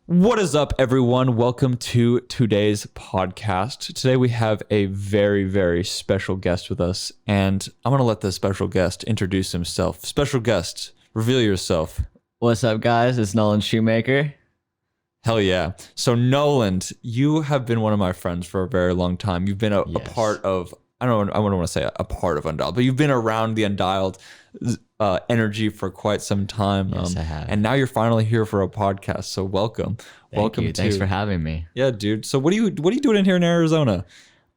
What is up, everyone? Welcome to today's podcast. Today we have a very, very special guest with us, and I'm going to let the special guest introduce himself. Special guest, reveal yourself. What's up, guys? It's Nolan Shoemaker. Hell yeah. So, Nolan, you have been one of my friends for a very long time. You've been a part of, I don't want to say a part of Undialed, but you've been around the Undialed energy for quite some time. Yes, I have. And now you're finally here for a podcast. So welcome. Thank you. Thanks for having me. Yeah, dude. So what are you doing in here in Arizona?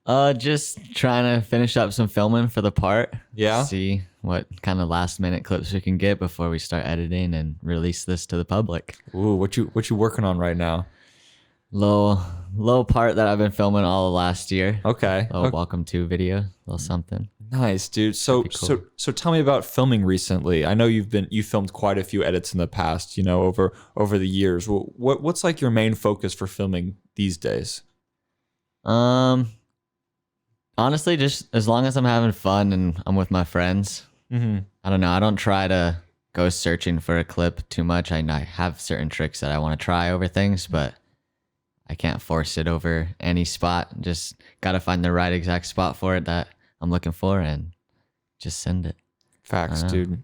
Just trying to finish up some filming for the part. Yeah. See what kind of last minute clips we can get before we start editing and release this to the public. Ooh, what you working on right now? Low part that I've been filming all of last year. Okay. Welcome to video. Little something. Nice, dude. So cool. so tell me about filming recently. I know you filmed quite a few edits in the past, over the years. What's like your main focus for filming these days? Honestly, just as long as I'm having fun and I'm with my friends. Mm-hmm. I don't know. I don't try to go searching for a clip too much. I have certain tricks that I want to try over things, but I can't force it over any spot. Just got to find the right exact spot for it that I'm looking for and just send it. Facts, dude.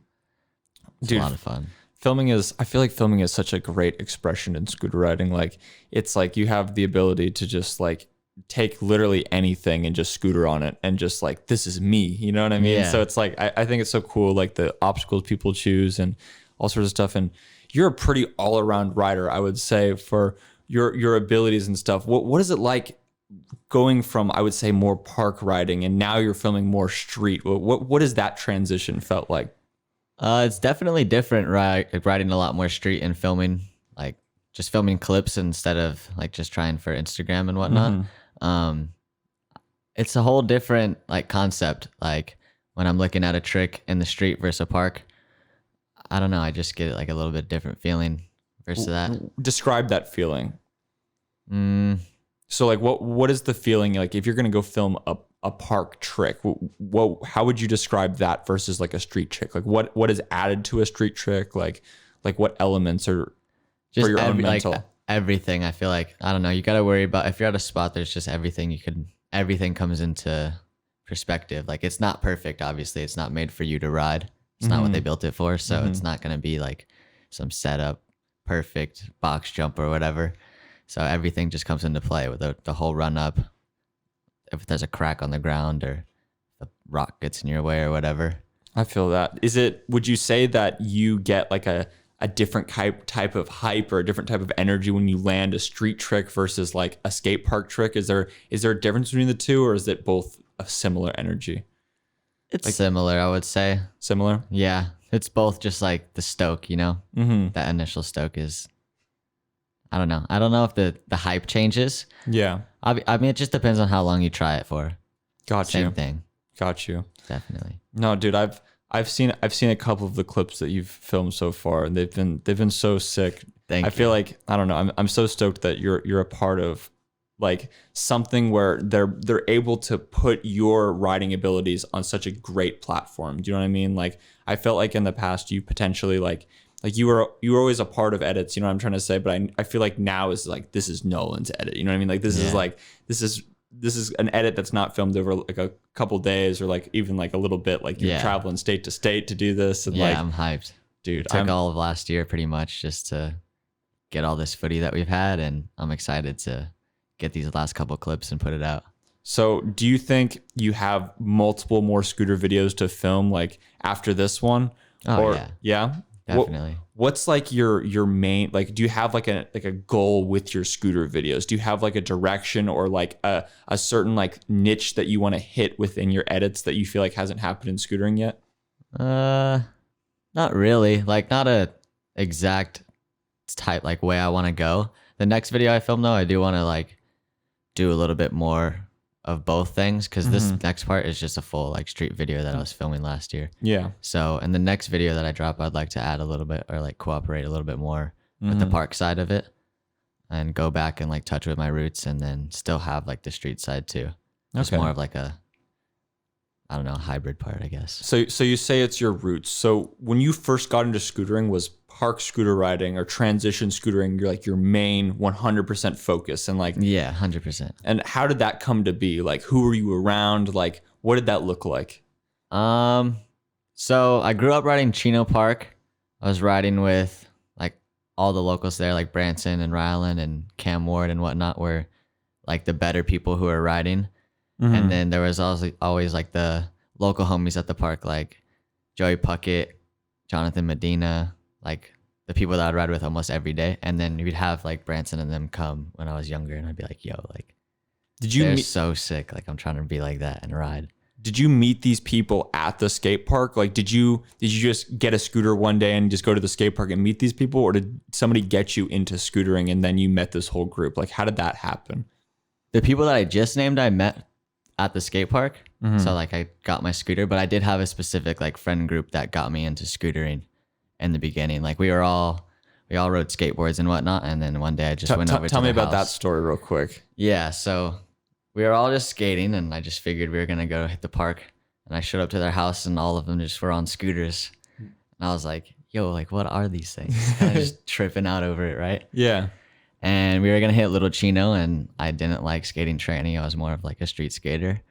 It's a lot of fun. I feel like filming is such a great expression in scooter riding. Like, it's like you have the ability to just like take literally anything and just scooter on it and just like, this is me, you know what I mean? Yeah. So it's like, I think it's so cool, like the obstacles people choose and all sorts of stuff. And you're a pretty all around rider, I would say, for your abilities and stuff. What is it like going from, I would say, more park riding and now you're filming more street? What has that transition felt like? It's definitely different, right? Like riding a lot more street and filming, like just filming clips instead of like just trying for Instagram and whatnot. Mm-hmm. It's a whole different like concept. Like when I'm looking at a trick in the street versus a park, I don't know. I just get like a little bit different feeling versus that. Describe that feeling. So like what is the feeling like if you're gonna go film a park trick? How would you describe that versus like a street trick? Like what is added to a street trick? Like what elements are just for your own mental? Like everything. I feel like, I don't know. You got to worry about if you're at a spot. There's just everything everything comes into perspective. Like it's not perfect. Obviously, it's not made for you to ride. It's not what they built it for. So it's not gonna be like some setup perfect box jump or whatever. So everything just comes into play with the whole run up. If there's a crack on the ground or the rock gets in your way or whatever. I feel that. Would you say that you get like a different type of hype or a different type of energy when you land a street trick versus like a skate park trick? Is there a difference between the two, or is it both a similar energy? It's like, similar, I would say. Similar? Yeah. It's both just like the stoke, That initial stoke is, I don't know. I don't know if the hype changes. Yeah. I mean, it just depends on how long you try it for. Same thing. Got you. Definitely. No, dude, I've seen a couple of the clips that you've filmed so far, and they've been so sick. Thank you. I feel like, I don't know, I'm so stoked that you're a part of like something where they're able to put your riding abilities on such a great platform. Do you know what I mean? Like I felt like in the past you potentially like you were always a part of edits, you know what I'm trying to say? But I feel like now is like, this is Nolan's edit. You know what I mean? Like this is an edit that's not filmed over like a couple days or like even like a little bit. Like you're traveling state to state to do this. And I'm hyped. Dude, Took all of last year pretty much just to get all this footy that we've had, and I'm excited to get these last couple clips and put it out. So do you think you have multiple more scooter videos to film like after this one? Oh, yeah. Definitely. What's like your main, like, do you have like a goal with your scooter videos? Do you have like a direction or like a certain like niche that you want to hit within your edits that you feel like hasn't happened in scootering yet? Not really. Like not a exact type like way I want to go. The next video I film though, I do want to like do a little bit more of both things, because this next part is just a full like street video that I was filming last year. Yeah. So in the next video that I drop, I'd like to add a little bit or like cooperate a little bit more with the park side of it and go back and like touch with my roots, and then still have like the street side too. Just more of like a, hybrid part, I guess. So you say it's your roots. So when you first got into scootering, was park scooter riding or transition scootering your main 100% focus, and like Yeah, 100%. and how did that come to be? Like, who were you around? Like, what did that look like? So I grew up riding Chino Park. I was riding with like all the locals there, like Branson and Ryland and Cam Ward and whatnot, were like the better people who were riding. And then there was always like the local homies at the park, like Joey Puckett, Jonathan Medina, like the people that I'd ride with almost every day. And then we'd have like Branson and them come when I was younger, and I'd be like, yo, like, they're so sick. Like, I'm trying to be like that and ride. Did you meet these people at the skate park? Like, did you just get a scooter one day and just go to the skate park and meet these people? Or did somebody get you into scootering and then you met this whole group? Like, how did that happen? The people that I just named, I met at the skate park. So like I got my scooter, but I did have a specific like friend group that got me into scootering in the beginning. Like we all rode skateboards and whatnot. And then one day I just went over to Tell me their about that house. story real quick. Yeah. So we were all just skating, and I just figured we were going to go hit the park, and I showed up to their house, and all of them just were on scooters. And I was like, yo, like, what are these things? Kind of just tripping out over it. Right. Yeah. And we were going to hit Little Chino, and I didn't like skating tranny. I was more of like a street skater.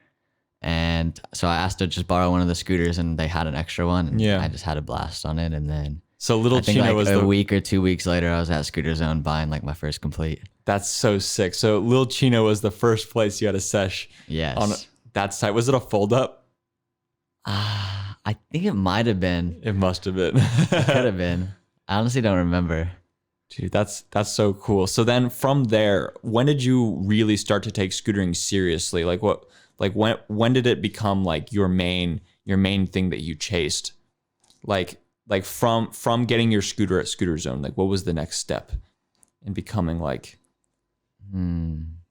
And so I asked to just borrow one of the scooters, and they had an extra one. And I just had a blast on it. And then so Little Chino like was a week or 2 weeks later, I was at Scooter Zone buying like my first complete. That's so sick. So Little Chino was the first place you had a sesh. Yes. That site. Was it a fold up? I think it might have been. It must have been. It could have been. I honestly don't remember. Dude, that's so cool. So then from there, when did you really start to take scootering seriously? Like when did it become like your main thing that you chased? Like from getting your scooter at Scooter Zone, like what was the next step in becoming like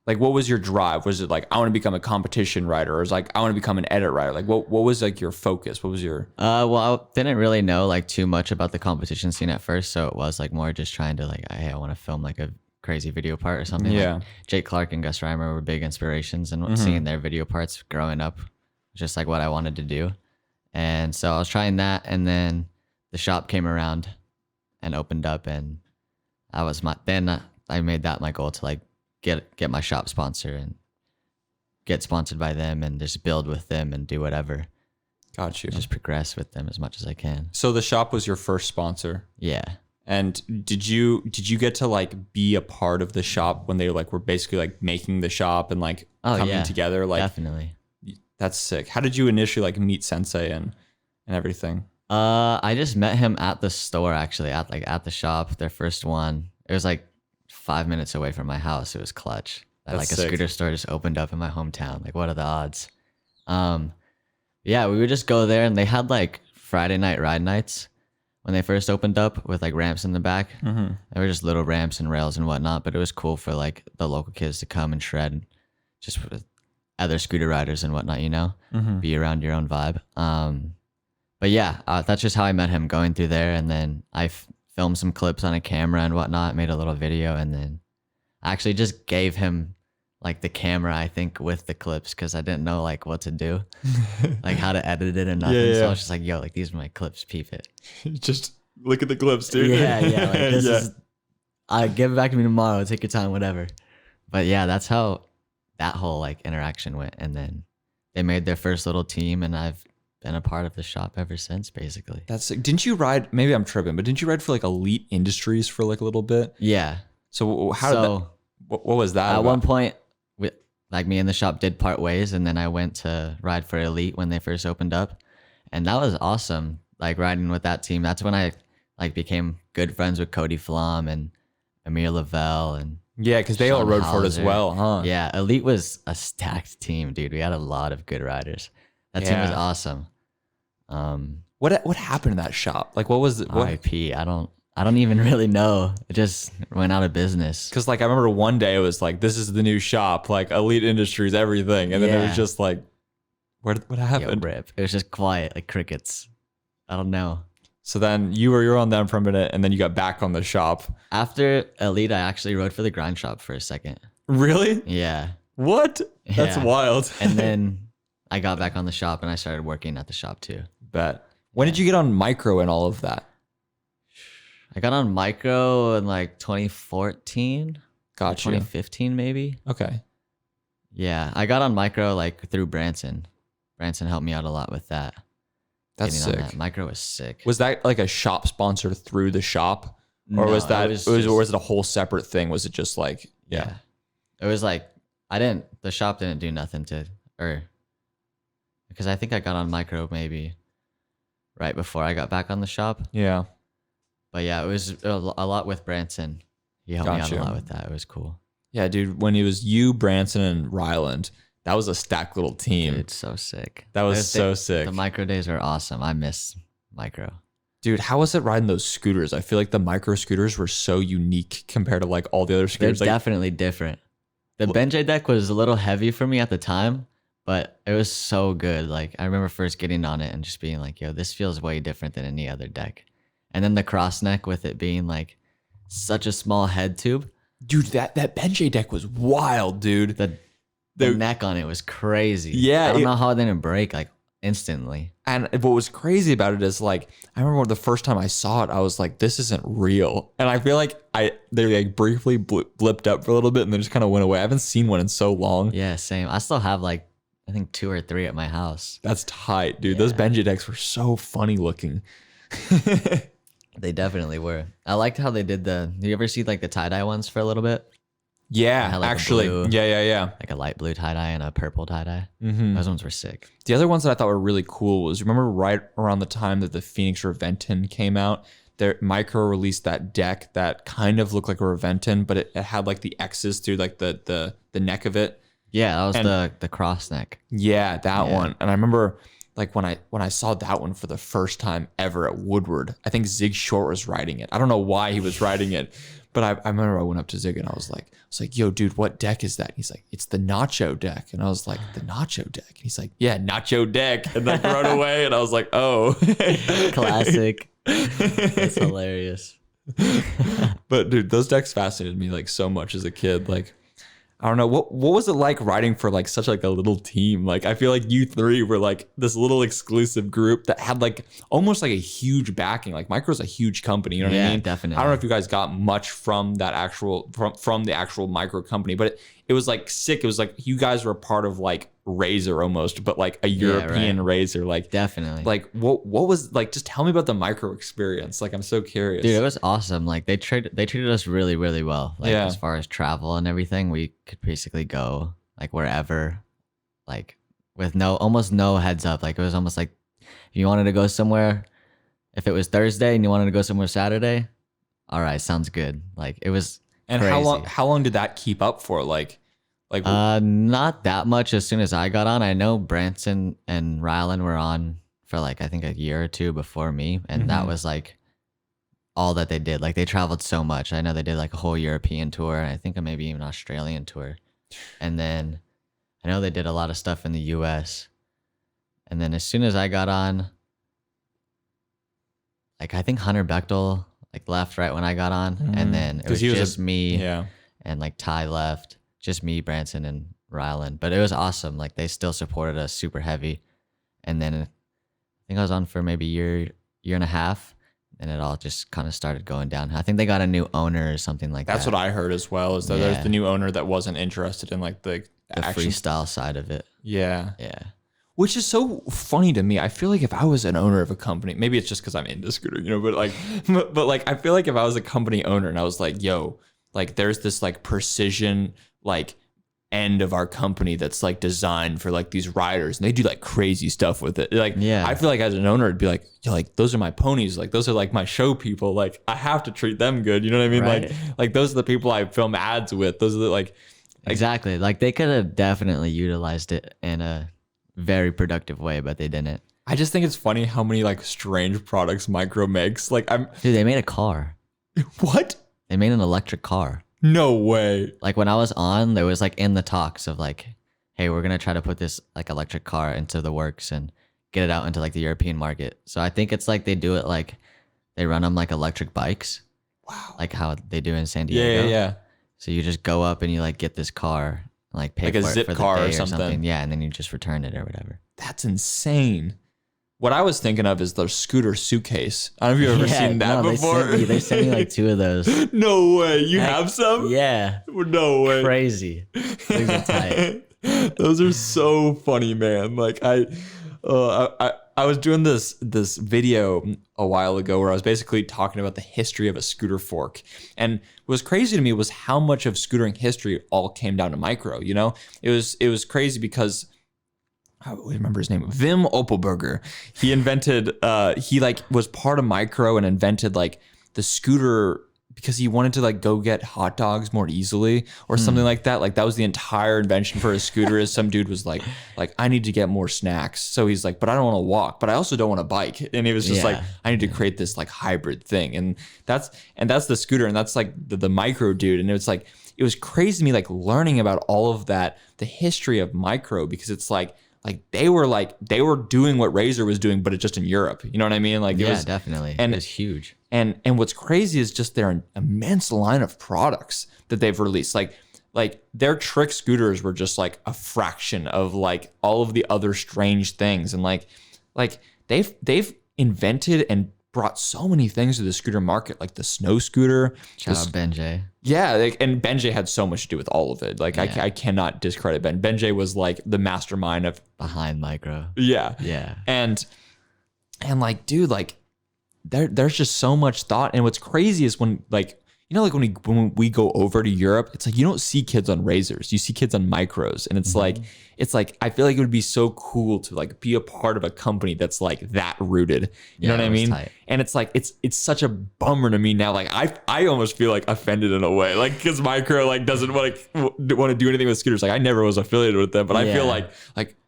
what was your drive? Was it like I want to become a competition rider, or was it like I want to become an edit rider? Like what was like your focus? What was your well, I didn't really know like too much about the competition scene at first, so it was like more just trying to like, hey, I want to film like a crazy video part or something. Yeah. Like Jake Clark and Gus Reimer were big inspirations, and seeing their video parts growing up was just like what I wanted to do. And so I was trying that, and then the shop came around and opened up, and I made that my goal to like get my shop sponsor and get sponsored by them and just build with them and do whatever. Got you. Just progress with them as much as I can. So the shop was your first sponsor. Yeah. And did you get to like be a part of the shop when they like were basically like making the shop and like coming together? Like definitely. That's sick. How did you initially like meet Sensei and everything? I just met him at the store, actually, at the shop, their first one. It was like 5 minutes away from my house. It was clutch. That like a scooter store just opened up in my hometown. Like, what are the odds? Yeah, we would just go there, and they had like Friday night ride nights when they first opened up with like ramps in the back. They were just little ramps and rails and whatnot, but it was cool for like the local kids to come and shred just with other scooter riders and whatnot, you know, be around your own vibe. But yeah, that's just how I met him, going through there. And then I filmed some clips on a camera and whatnot, made a little video. And then I actually just gave him like the camera, I think, with the clips, because I didn't know like what to do, like how to edit it or nothing. Yeah. So I was just like, yo, like these are my clips, peep it. Just look at the clips, dude. Yeah. Like this is, give it back to me tomorrow. Take your time, whatever. But yeah, that's how that whole like interaction went. And then they made their first little team, and I've been a part of the shop ever since, basically. That's sick. Didn't you ride, maybe I'm tripping, but didn't you ride for like Elite Industries for like a little bit? Yeah. So how did that, what was that at about? one point, like me and the shop did part ways, and then I went to ride for Elite when they first opened up, and that was awesome. Like riding with that team, that's when I like became good friends with Cody Flom and Amir Lavelle and because they all rode for it as well, huh? Yeah, Elite was a stacked team, dude. We had a lot of good riders. That team was awesome. What happened to that shop? Like, what was it? RIP. I don't even really know. It just went out of business. Because like I remember one day it was like, this is the new shop, like Elite Industries, everything, and then it was just like, what happened? Yo, rip. It was just quiet, like crickets. I don't know. So then you were on them for a minute, and then you got back on the shop. After Elite, I actually rode for the grind shop for a second. Really? Yeah. What? Yeah. That's wild. And then I got back on the shop, and I started working at the shop too. Bet. When did you get on micro and all of that? I got on micro in like 2014, Got you. 2015 maybe. Okay. Yeah, I got on micro like through Branson. Branson helped me out a lot with that. That's Getting sick. on that. Micro was sick. Was that like a shop sponsor through the shop? Or No, was that, or was just- it a whole separate thing? Was it just like, yeah. It was like the shop didn't do nothing to, or because I think I got on micro maybe right before I got back on the shop. Yeah. But yeah, it was a lot with Branson. He helped me out Gotcha. a lot with that. It was cool. Yeah, dude, when it was you, Branson, and Ryland, that was a stacked little team. Dude, it's so sick. That was so sick. The micro days are awesome. I miss micro. Dude, how was it riding those scooters? I feel like the micro scooters were so unique compared to like all the other They're scooters. Like, definitely different. The Benjay deck was a little heavy for me at the time, but it was so good. Like I remember first getting on it and just being like, yo, this feels way different than any other deck. And then the cross neck with it being like such a small head tube. dude, that Benjay deck was wild, dude. The neck on it was crazy. Yeah, I don't know how it didn't break like instantly. And what was crazy about it is like, I remember the first time I saw it, I was like, this isn't real. And I feel like they like briefly blipped up for a little bit and then just kind of went away. I haven't seen one in so long. Yeah, same. I still have like, I think 2 or 3 at my house. That's tight, dude. Those Benji decks were so funny looking. They definitely were. I liked how they did do you ever see like the tie-dye ones for a little bit? Yeah, had, like, a actually. blue. Yeah. Like a light blue tie-dye and a purple tie-dye. Mm-hmm. Those ones were sick. The other ones that I thought were really cool was, remember right around the time that the Phoenix Reventon came out, their micro released that deck that kind of looked like a Reventon, but it had like the X's through like the neck of it. Yeah, that was the cross neck. Yeah, that one. And I remember like when I saw that one for the first time ever at Woodward, I think Zig Short was riding it. I don't know why he was riding it, but I remember I went up to Zig and I was like, yo, dude, what deck is that? And he's like, it's the Nacho deck. And I was like, the Nacho deck? And he's like, yeah, Nacho deck. And then run away. And I was like, oh. Classic. That's hilarious. But dude, those decks fascinated me like so much as a kid. Like, I don't know, what was it like riding for like such like a little team? Like I feel like you three were like this little exclusive group that had like almost like a huge backing. Like Micro's a huge company, you know what I mean? Definitely. I don't know if you guys got much from that from the actual Micro company, but it was like sick. It was like you guys were a part of like Razer almost, but like a European Razer. Like definitely. Like what was like? Just tell me about the Micro experience. Like I'm so curious. Dude, it was awesome. Like they treated us really, really well. Like as far as travel and everything, we could basically go like wherever, like with almost no heads up. Like it was almost like if you wanted to go somewhere, if it was Thursday and you wanted to go somewhere Saturday, all right, sounds good. Like it was. And crazy. how long did that keep up for? Like not that much. As soon as I got on, I know Branson and Rylan were on for like I think a year or 2 before me, and that was like all that they did. Like they traveled so much. I know they did like a whole European tour. I think maybe even Australian tour, and then I know they did a lot of stuff in the U.S. And then as soon as I got on, like I think Hunter Bechtel like left right when I got on, and then it was just me, and like Ty left. Just me, Branson, and Rylan. But it was awesome. Like they still supported us super heavy. And then I think I was on for maybe year and a half. And it all just kind of started going down. I think they got a new owner or something like that. That's what I heard as well, is that there's the new owner that wasn't interested in like the freestyle side of it. Yeah. Yeah. Which is so funny to me. I feel like if I was an owner of a company, maybe it's just because I'm into scooter, but like, but like, I feel like if I was a company owner and I was like, yo, like there's this like precision like end of our company that's like designed for like these riders and they do like crazy stuff with it. Like, I feel like as an owner, it'd be like, yo, like those are my ponies. Like those are like my show people. Like I have to treat them good. You know what I mean? Right. Like those are the people I film ads with. Those are the like exactly. Like they could have definitely utilized it in a very productive way, but they didn't. I just think it's funny how many like strange products Micro makes. Like Dude, they made a car. What? They made an electric car. No way. Like when I was on, there was like in the talks of like, hey, we're going to try to put this like electric car into the works and get it out into like the European market. So I think it's like they do it like they run them like electric bikes. Wow. Like how they do in San Diego. Yeah. So you just go up and you like get this car, like pay Like for a it zip for the car day or something. Yeah, and then you just return it or whatever. That's insane. What I was thinking of is the scooter suitcase. I don't know if you've ever seen that before. They sent me like 2 of those. No way. You have some? Yeah. No way. Crazy. Things are tight. Those are so funny, man. Like I was doing this video a while ago where I was basically talking about the history of a scooter fork. And what was crazy to me was how much of scootering history all came down to micro, you know? It was crazy because I remember his name, Wim Opelberger. He invented, he like was part of micro and invented like the scooter because he wanted to like go get hot dogs more easily or something like that. Like that was the entire invention for a scooter is some dude was like, I need to get more snacks. So he's like, but I don't want to walk, but I also don't want to bike. And he was just like, I need to create this like hybrid thing. And that's the scooter. And that's like the micro dude. And it was like, it was crazy to me, like learning about all of that, the history of micro, because it's like they were doing what Razer was doing, but it's just in Europe. You know what I mean? Like, it was, definitely. And it was huge. And what's crazy is just their immense line of products that they've released. Like their trick scooters were just like a fraction of like all of the other strange things. And like they've invented and brought so many things to the scooter market, like the snow scooter. Shout out Benjay. Yeah, and Benjay had so much to do with all of it. Like I cannot discredit Ben. Benjay was like the mastermind of behind micro. Yeah. Yeah. And like, dude, like there's just so much thought. And what's crazy is when like, you know, like when we go over to Europe, it's like you don't see kids on Razors, you see kids on micros, and it's like I feel like it would be so cool to like be a part of a company that's like that rooted. You know what I mean? Tight. And it's like it's such a bummer to me now. Like I almost feel like offended in a way, like because micro like doesn't want to do anything with scooters. Like I never was affiliated with them, but I feel like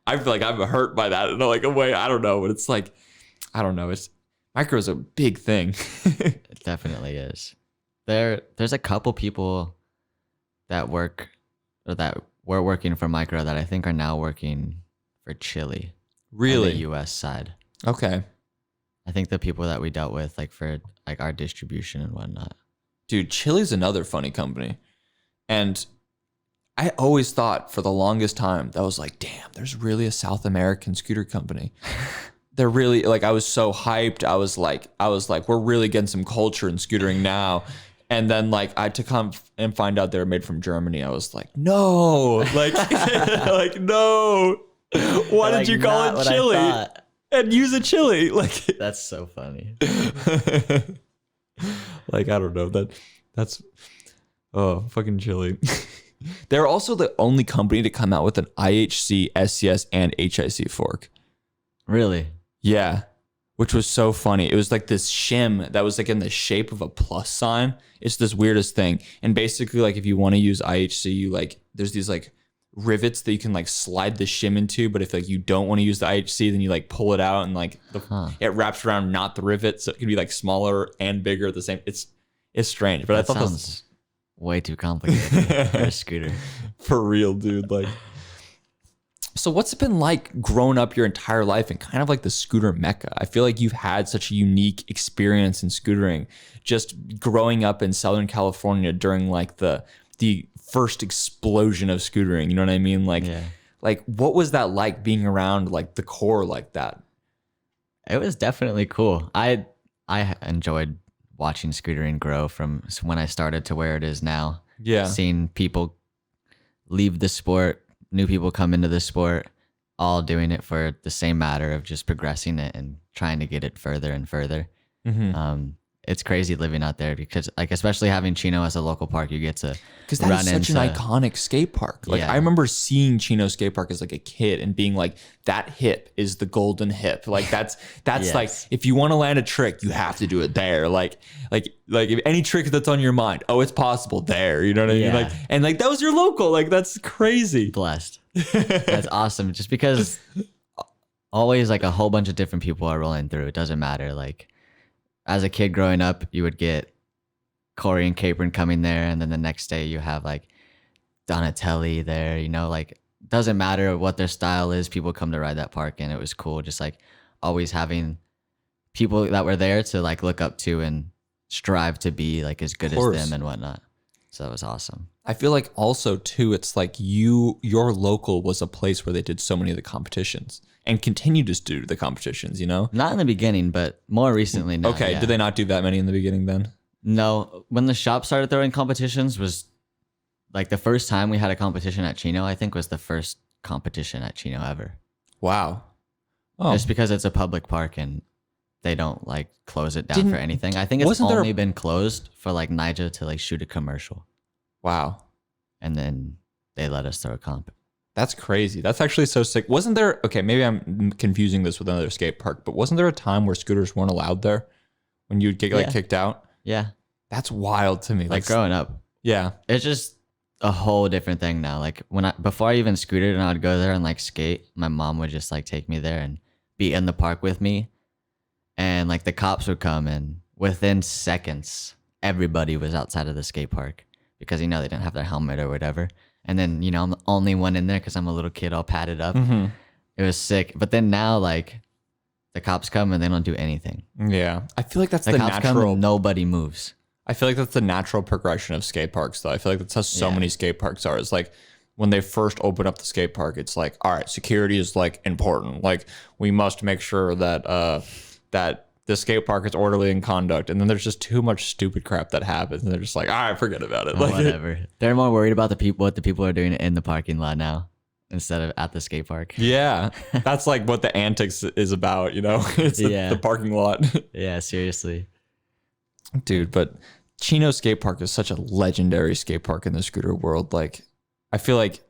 I'm hurt by that in like a way. I don't know, but it's like I don't know. It's micro is a big thing. It definitely is. There's a couple people that work or that were working for micro that I think are now working for Chili. Really? On the US side. Okay. I think the people that we dealt with like for like our distribution and whatnot. Dude, Chili's another funny company. And I always thought for the longest time that was like, damn, there's really a South American scooter company. They're really like, I was so hyped. I was like, we're really getting some culture in scootering now. And then like I to come and find out they were made from Germany. I was like, no, like, like, no. Why did you call it Chili and use a chili? Like, that's so funny. Like, I don't know that's fucking Chili. They're also the only company to come out with an IHC, SCS, and HIC fork. Really? Yeah. Which was so funny. It was like this shim that was like in the shape of a plus sign. It's this weirdest thing. And basically like if you want to use IHC, you like there's these like rivets that you can like slide the shim into, but if like you don't want to use the IHC, then you like pull it out and like it wraps around not the rivet, so it can be like smaller and bigger at the same. It's strange, but that I thought sounds way too complicated for a scooter. For real, dude. Like, so what's it been like growing up your entire life and kind of like the scooter mecca? I feel like you've had such a unique experience in scootering, just growing up in Southern California during like the first explosion of scootering. You know what I mean? Like, like what was that like being around like the core like that? It was definitely cool. I enjoyed watching scootering grow from when I started to where it is now. Yeah. Seeing people leave the sport, new people come into the sport, all doing it for the same matter of just progressing it and trying to get it further and further. It's crazy living out there because, like, especially having Chino as a local park, you get to because that is such an iconic skate park. Like, I remember seeing Chino skate park as like a kid and being like, that hip is the golden hip. Like that's yes. Like if you want to land a trick, you have to do it there. Like if any trick that's on your mind, oh, it's possible there. You know what I mean? Like, and like that was your local. Like that's crazy. Blessed. That's awesome. Just because always like a whole bunch of different people are rolling through. It doesn't matter. Like, as a kid growing up, you would get Corey and Capron coming there, and then the next day you have like Donatelli there, you know, like doesn't matter what their style is, people come to ride that park, and it was cool just like always having people that were there to like look up to and strive to be like as good as them and whatnot. So it was awesome. I feel like also too, it's like your local was a place where they did so many of the competitions and continue to do the competitions, you know? Not in the beginning, but more recently now. Okay. Yeah. Did they not do that many in the beginning then? No, when the shop started throwing competitions was like the first time we had a competition at Chino, I think was the first competition at Chino ever. Wow. Oh, Just because it's a public park and they don't like close it down for anything. I think it's only been closed for like Nija to like shoot a commercial. wow. And then they let us throw a comp. That's crazy. That's actually so sick. Wasn't there, okay, maybe I'm confusing this with another skate park, but wasn't there a time where scooters weren't allowed there when you'd get like kicked out? Yeah. That's wild to me. Like growing up. Yeah. It's just a whole different thing now. Like before I even scooted and I would go there and like skate, my mom would just like take me there and be in the park with me. And like the cops would come and within seconds, everybody was outside of the skate park because, you know, they didn't have their helmet or whatever. And then, you know, I'm the only one in there because I'm a little kid all padded up. Mm-hmm. It was sick. But then now, like, the cops come and they don't do anything. Yeah. I feel like that's The cops come and nobody moves. I feel like that's the natural progression of skate parks, though. I feel like that's how so many skate parks are. It's like when they first open up the skate park, it's like, all right, security is like important. Like we must make sure that that the skate park is orderly in conduct. And then there's just too much stupid crap that happens, and they're just like, all right, forget about it. Like, whatever. They're more worried about what the people are doing in the parking lot now instead of at the skate park. Yeah, that's like what the antics is about. You know, it's the parking lot. Yeah, seriously. Dude, but Chino Skate Park is such a legendary skate park in the scooter world. Like, I feel like,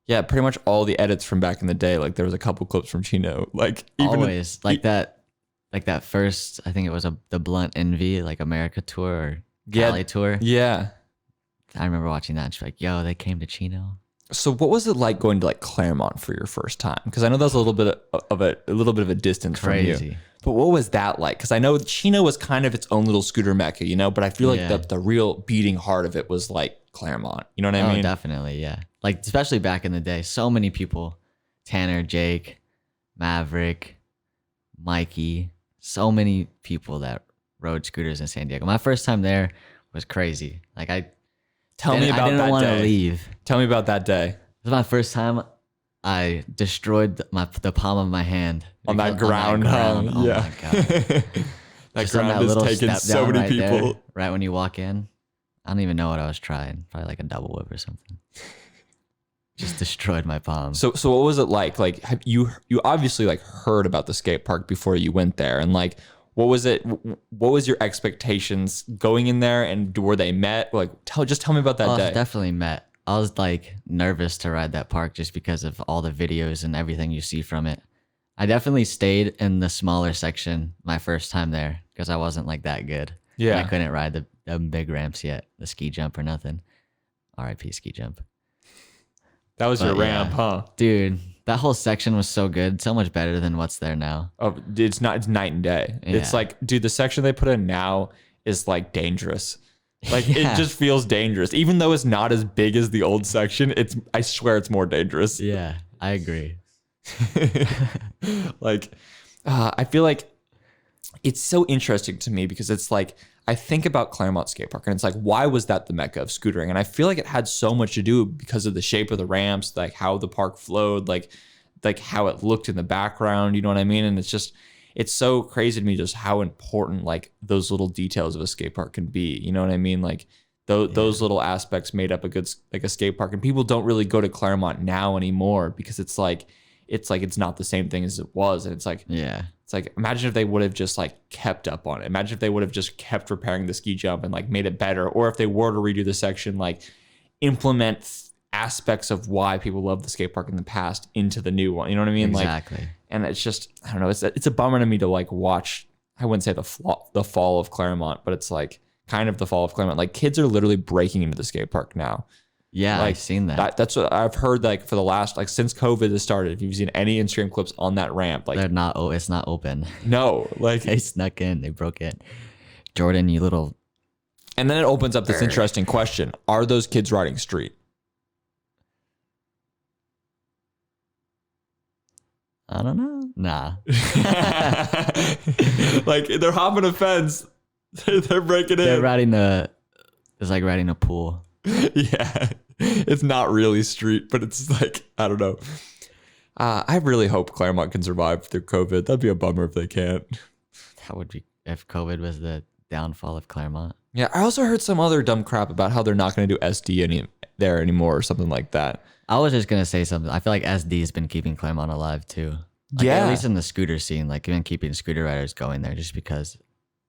yeah, pretty much all the edits from back in the day, like there was a couple clips from Chino. Like, even always like that first, I think it was the Blunt Envy, like America tour or Cali tour. Yeah. I remember watching that and she's like, yo, they came to Chino. So what was it like going to like Claremont for your first time? Because I know that's a little bit of a distance from you. But what was that like? Because I know Chino was kind of its own little scooter mecca, you know. But I feel like the real beating heart of it was like Claremont. You know what I mean? Oh, definitely, yeah. Like especially back in the day, so many people, Tanner, Jake, Maverick, Mikey, so many people that rode scooters in San Diego. My first time there was crazy. Like I didn't want to leave. Tell me about that day. It was my first time. I destroyed the palm of my hand on that ground. Oh yeah. my god. That ground has taken so many people. Right when you walk in, I don't even know what I was trying. Probably like a double whip or something. Just destroyed my palm. So what was it like? Like you obviously like heard about the skate park before you went there, and like what was it? What was your expectations going in there, and were they met? Like tell me about that day. Definitely met. I was like nervous to ride that park just because of all the videos and everything you see from it. I definitely stayed in the smaller section my first time there because I wasn't like that good. Yeah. And I couldn't ride the big ramps yet, the ski jump or nothing. RIP ski jump. That was your ramp, huh? Dude, that whole section was so good. So much better than what's there now. Oh, it's night and day. Yeah. It's like, dude, the section they put in now is like dangerous. Like it just feels dangerous. Even though it's not as big as the old section, I swear it's more dangerous. Yeah, I agree. Like, I feel like it's so interesting to me because it's like, I think about Claremont Skate Park and it's like, why was that the mecca of scootering? And I feel like it had so much to do because of the shape of the ramps, like how the park flowed, like how it looked in the background, you know what I mean? And it's so crazy to me just how important like those little details of a skate park can be. You know what I mean? Like those little aspects made up a skate park, and people don't really go to Claremont now anymore because it's not the same thing as it was. And it's like, imagine if they would have just like kept up on it. Imagine if they would have just kept repairing the ski jump and like made it better. Or if they were to redo the section, like implement aspects of why people love the skate park in the past into the new one. You know what I mean? Exactly. Like, and it's just, I don't know. It's a bummer to me to like watch. I wouldn't say the fall of Claremont, but it's like kind of the fall of Claremont. Like kids are literally breaking into the skate park now. Yeah, like, I've seen that. That's what I've heard. Like for the last, like since COVID has started, if you've seen any Instagram clips on that ramp, like it's not open. No, like they snuck in, they broke it. Jordan, you little. And then it opens up this interesting question: are those kids riding street? I don't know. Nah. Like they're hopping a fence. They're breaking in. They're riding the It's like riding a pool. Yeah, it's not really street, but it's like, I don't know. I really hope Claremont can survive through COVID. That'd be a bummer if they can't. That would be if COVID was the downfall of Claremont. Yeah, I also heard some other dumb crap about how they're not going to do SD there anymore or something like that. I was just gonna say something. I feel like SD has been keeping Claremont alive too. Like, Yeah. at least in the scooter scene, like even keeping scooter riders going there, just because.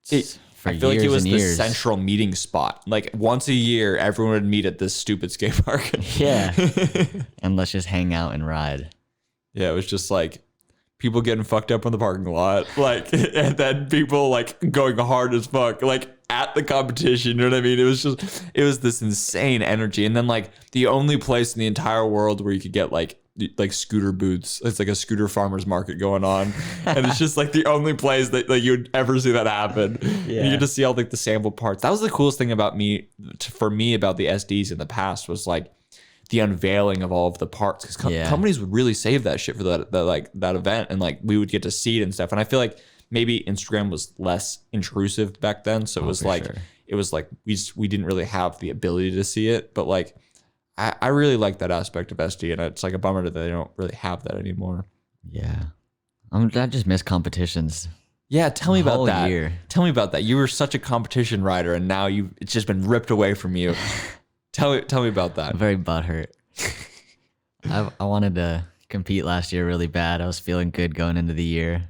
For I feel like it years was and the years. central meeting spot. Like once a year, everyone would meet at this stupid skate park. Yeah. And let's just hang out and ride. Yeah, it was just like people getting fucked up in the parking lot, like, and then people like going hard as fuck, like at the competition. You know what I mean? It was this insane energy. And then like the only place in the entire world where you could get like scooter booths, it's like a scooter farmers market going on, and it's just like the only place that like you would ever see that happen. Yeah. And you get to see all like the sample parts. That was the coolest thing about for me about the SDs in the past was like the unveiling of all of the parts, because companies would really save that shit for that event, and like we would get to see it and stuff. And I feel like maybe Instagram was less intrusive back then, so it was like sure. it was like we didn't really have the ability to see it, but like I really like that aspect of SD, and it's like a bummer that they don't really have that anymore. Yeah. I just miss competitions. Yeah, tell me about whole that. year. Tell me about that. You were such a competition rider, and now it's just been ripped away from you. Tell me about that. I'm very butthurt. I wanted to compete last year really bad. I was feeling good going into the year.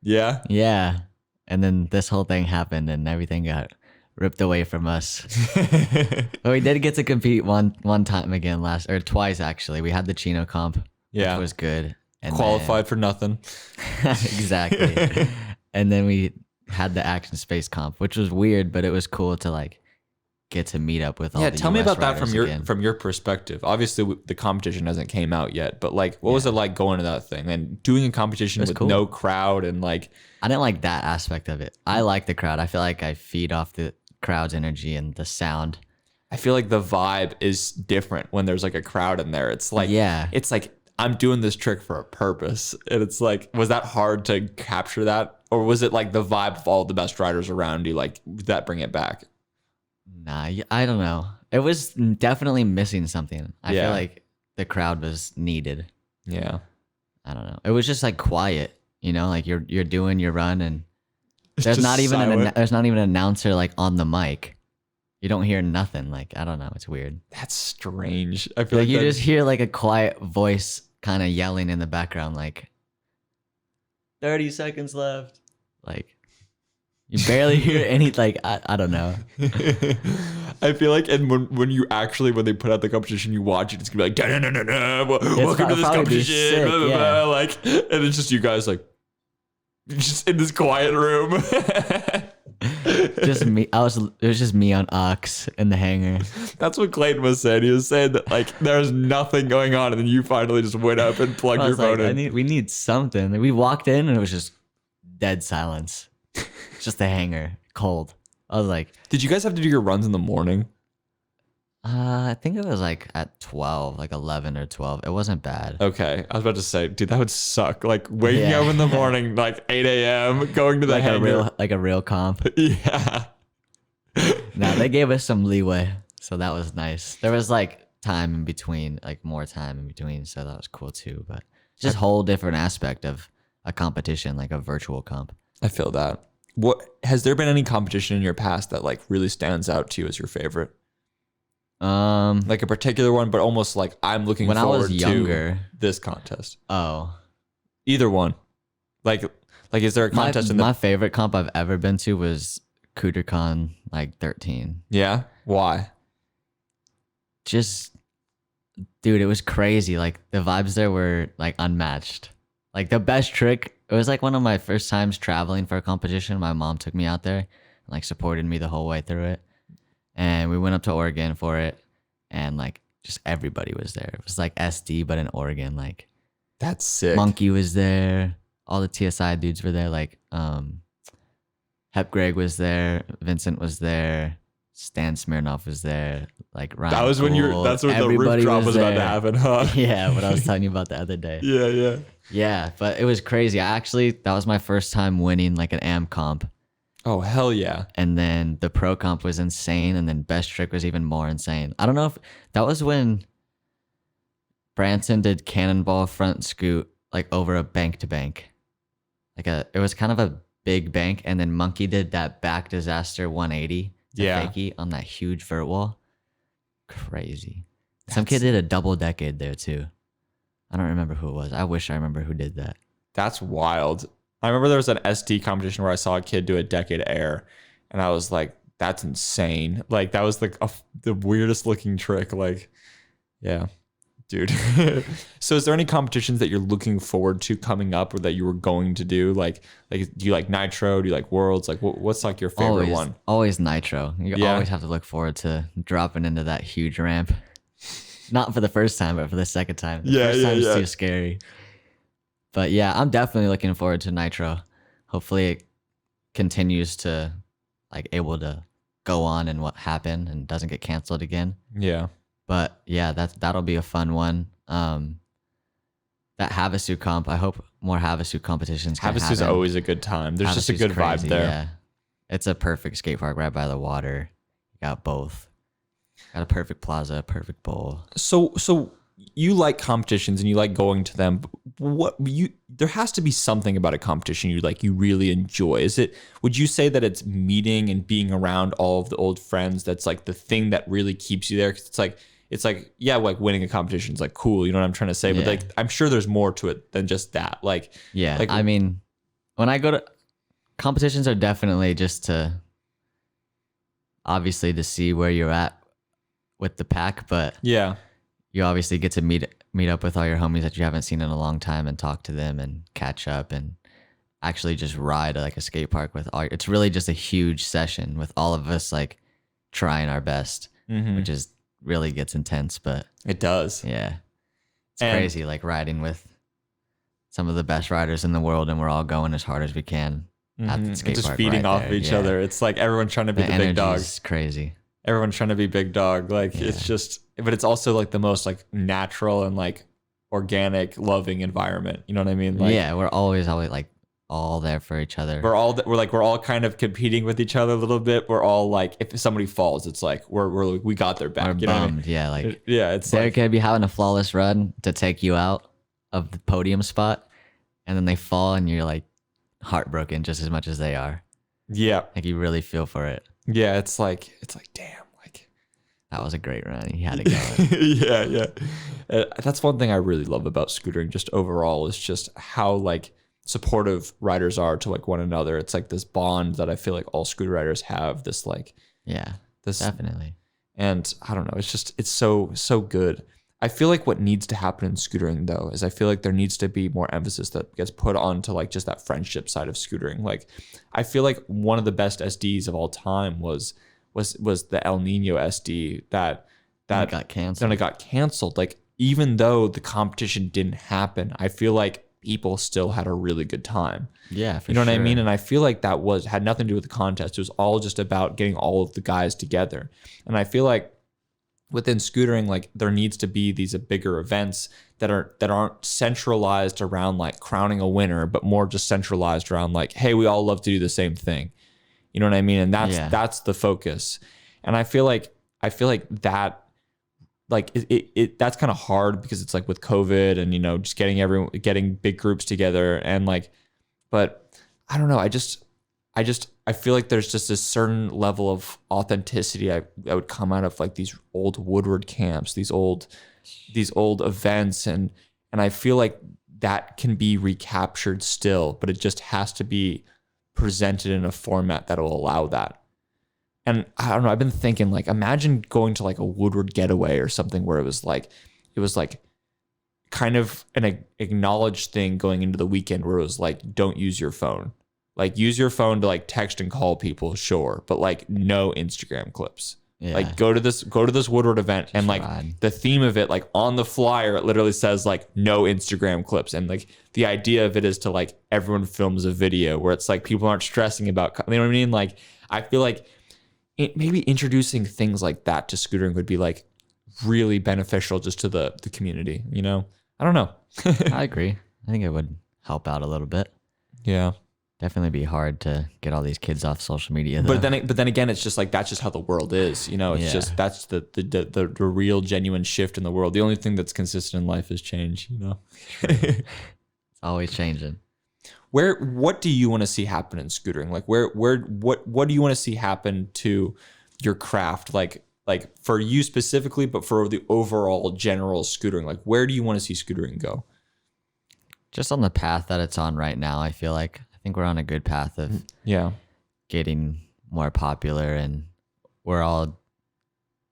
Yeah. Yeah. And then this whole thing happened and everything got ripped away from us. But we did get to compete one time again twice actually. We had the Chino comp, Yeah. which was good. And Qualified for nothing. Exactly. And then we had the Action Space comp, which was weird, but it was cool to like get to meet up with all the Tell me US about that riders from your perspective. Obviously, the competition hasn't came out yet, but like, what was it like going to that thing and doing a competition with cool. no crowd and like? I didn't like that aspect of it. I like the crowd. I feel like I feed off the crowd's energy and the sound. I feel like the vibe is different when there's like a crowd in there. It's like, Yeah. it's like I'm doing this trick for a purpose, and it's like, was that hard to capture that, or was it like the vibe of all the best riders around you? Like, did that bring it back? Nah, I don't know. It was definitely missing something. I Yeah. feel like the crowd was needed. Yeah. I don't know. It was just like quiet, like you're doing your run and there's just not even silent. there's not even an announcer like on the mic. You don't hear nothing. Like, I don't know. It's weird. That's strange. I feel Like like you that- just hear like a quiet voice kind of yelling in the background, like 30 seconds left. Like you barely hear any, like, I don't know. I feel like, and when they put out the competition, you watch it, it's gonna be like, welcome to this probably be competition, sick, blah, blah, yeah. blah, like, and it's just you guys like, just in this quiet room. Just me. It was just me on Ox in the hangar. That's what Clayton was saying. He was saying that like there's nothing going on, and then you finally just went up and plugged I your was like, phone in. we need something. We walked in and it was just dead silence. Just the hangar, cold. I was like, Did you guys have to do your runs in the morning? I think it was like at 12, like 11 or 12. It wasn't bad. Okay, I was about to say, dude, that would suck. Like waking Yeah. up in the morning, like 8 a.m., going to the hangar. Like a real comp. Yeah. No, they gave us some leeway, so that was nice. There was like time in between, like more time in between, so that was cool too. But just whole different aspect of a competition, like a virtual comp. I feel that. What has there been any competition in your past that like really stands out to you as your favorite? Like a particular one, but almost like I'm looking When I forward was younger, to this contest. oh, Either one. Like is there a contest in the my favorite comp I've ever been to was CooterCon like 13. Yeah? Why? Just, dude, it was crazy. Like the vibes there were like unmatched. Like the best trick, it was like one of my first times traveling for a competition. My mom took me out there and like supported me the whole way through it. And we went up to Oregon for it. And like just everybody was there. It was like SD, but in Oregon. Like That's sick. Monkey was there. All the TSI dudes were there. Like Hep Greg was there. Vincent was there. Stan Smirnoff was there. Like Ryan. That was when Gould. that's when the Everybody roof drop was about to there. happen, huh? Yeah, what I was telling you about the other day. Yeah. Yeah, but it was crazy. That was my first time winning like an AM comp. Oh, hell yeah. And then the pro comp was insane, and then best trick was even more insane. I don't know if that was when Branson did cannonball front scoot like over a bank to bank. It was kind of a big bank, and then Monkey did that back disaster 180 to Yeah. fakie on that huge vert wall. Crazy. Some kid did a double decade there too. I don't remember who it was. I wish I remember who did that. That's wild. I remember there was an SD competition where I saw a kid do a decade air, and I was like, that's insane. Like, that was like the weirdest looking trick. Like, yeah, dude. So is there any competitions that you're looking forward to coming up or that you were going to do? Like do you like Nitro? Do you like Worlds? Like, what's like your favorite one? Always Nitro. You always have to look forward to dropping into that huge ramp. Not for the first time, but for the second time. The first time is too scary. But yeah, I'm definitely looking forward to Nitro. Hopefully it continues to like able to go on and what happened and doesn't get canceled again. Yeah. But yeah, that'll be a fun one. That Havasu comp, I hope more Havasu competitions can happen. Havasu's always a good time. There's just a good vibe there. Yeah. It's a perfect skate park right by the water. You got both. Got a perfect plaza, perfect bowl. So you like competitions and you like going to them. There has to be something about a competition you really enjoy. Would you say that it's meeting and being around all of the old friends that's like the thing that really keeps you there? 'Cause it's like yeah, like winning a competition is like cool, you know what I'm trying to say? But like I'm sure there's more to it than just that. Like yeah, like, I mean, when I go to competitions are definitely just to obviously to see where you're at with the pack, but yeah. You obviously get to meet up with all your homies that you haven't seen in a long time and talk to them and catch up and actually just ride like a skate park with all. It's really just a huge session with all of us like trying our best, which is really gets intense. But it does. Yeah, it's crazy like riding with some of the best riders in the world, and we're all going as hard as we can at the skate just park. feeding right off there. of each other. It's like everyone trying to be the big dog. It's crazy. Everyone's trying to be big dog. Like it's just, but it's also like the most like natural and like organic, loving environment. You know what I mean? Like, yeah, we're always like all there for each other. We're all kind of competing with each other a little bit. We're all like, if somebody falls, it's like we got their back. We're you know bummed. what I mean? Yeah, like it's they're like, gonna be having a flawless run to take you out of the podium spot, and then they fall, and you're like heartbroken just as much as they are. Yeah, like you really feel for it. Yeah, it's like damn. That was a great run. He had it going. yeah. That's one thing I really love about scootering just overall is just how like supportive riders are to like one another. It's like this bond that I feel like all scooter riders have this like, this definitely. And I don't know, it's so good. I feel like what needs to happen in scootering though, is I feel like there needs to be more emphasis that gets put onto like just that friendship side of scootering. Like I feel like one of the best SDs of all time was the El Nino SD that got canceled. Then it got canceled. Like even though the competition didn't happen, I feel like people still had a really good time. Yeah, for you know sure. what I mean? And I feel like that had nothing to do with the contest. It was all just about getting all of the guys together. And I feel like within scootering, like there needs to be these bigger events that aren't centralized around like crowning a winner, but more just centralized around like, hey, we all love to do the same thing. You know what I mean? And that's the focus. And I feel like that like it that's kind of hard because it's like with COVID and, you know, just getting big groups together and like, but I don't know. I feel like there's just a certain level of authenticity that would come out of like these old Woodward camps, these old events. And I feel like that can be recaptured still, but it just has to be presented in a format that will allow that. And I don't know, I've been thinking like, imagine going to like a Woodward getaway or something where it was like kind of an acknowledged thing going into the weekend where it was like, don't use your phone. Like use your phone to like text and call people, sure, but like no Instagram clips. Yeah. Like go to this Woodward event and like the theme of it, like on the flyer, it literally says like no Instagram clips. And like the idea of it is to like everyone films a video where it's like people aren't stressing about, you know what I mean? Like I feel like maybe introducing things like that to scootering would be like really beneficial just to the community, you know? I don't know. I agree. I think it would help out a little bit. Yeah. Definitely be hard to get all these kids off social media though. But then again, it's just like that's just how the world is. You know, it's Yeah. just that's the real genuine shift in the world. The only thing that's consistent in life is change. You know, It's always changing. what do you want to see happen in scootering? Like what do you want to see happen to your craft? Like for you specifically, but for the overall general scootering. Like where do you want to see scootering go? Just on the path that it's on right now, I think we're on a good path of Yeah. getting more popular, and we're all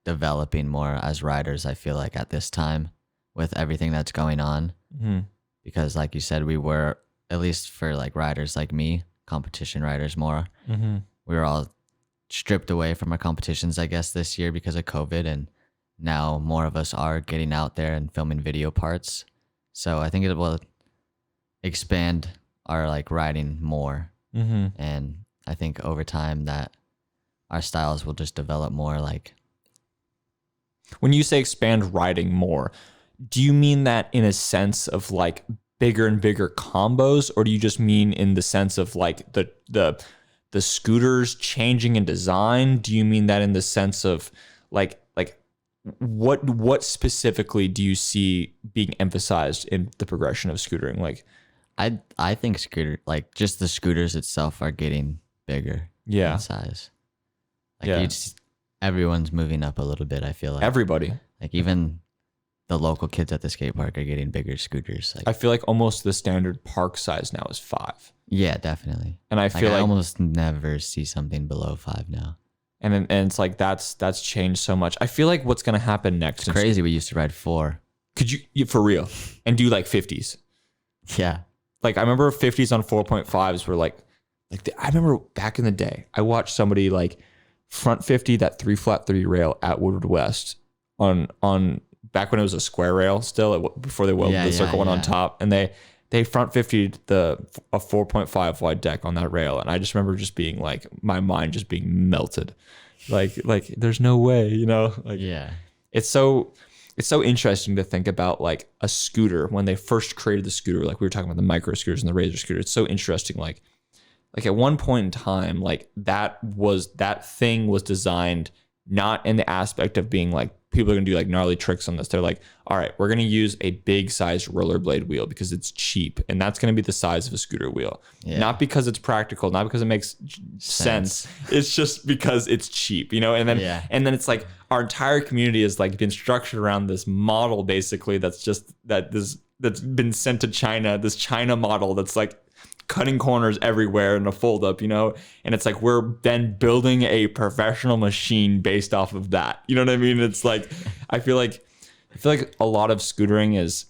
developing more as riders, I feel like, at this time with everything that's going on. Mm-hmm. Because like you said, we were, at least for like riders like me, competition riders more, Mm-hmm. we were all stripped away from our competitions, I guess, this year because of COVID, and now more of us are getting out there and filming video parts. So I think it will expand our like riding more, Mm-hmm. and I think over time that our styles will just develop more. Like, When you say expand riding more, do you mean that in a sense of like bigger and bigger combos, or do you just mean in the sense of like the scooters changing in design? Do you mean that in the sense of like what specifically do you see being emphasized in the progression of scootering? Like, I think like just the scooters itself are getting bigger yeah, in size. Like yeah, everyone's moving up a little bit, I feel like. everybody. Like even the local kids at the skate park are getting bigger scooters. Like, I feel like almost the standard park size now is 5. yeah, definitely. And I Like, feel I like almost never see something below 5 now. and it's like that's changed so much. I feel like what's gonna happen next? It's crazy. We used to ride 4. Could you for real and do like 50s? Yeah. Like I remember 50s on 4.5s were like I remember back in the day, I watched somebody like front 50 that 3-flat-3 rail at Woodward West on back when it was a square rail still before they welded the circle one on top, and they front 50'd a 4.5 wide deck on that rail, and I just remember just being like my mind just being melted, like there's no way, you know, like Yeah. it's so interesting to think about like a scooter when they first created the scooter, like we were talking about the micro scooters and the razor scooter. It's so interesting. Like at one point in time, like that thing was designed not in the aspect of being like people are gonna do like gnarly tricks on this. They're like, all right, we're gonna use a big sized rollerblade wheel because it's cheap, and that's gonna be the size of a scooter wheel. Yeah. Not because it's practical, not because it makes sense. It's just because it's cheap, you know. And then it's like our entire community has like been structured around this model basically that's been sent to China, this China model that's like cutting corners everywhere in a fold up, you know. And it's like we're then building a professional machine based off of that, you know what I mean? It's like I feel like a lot of scootering is,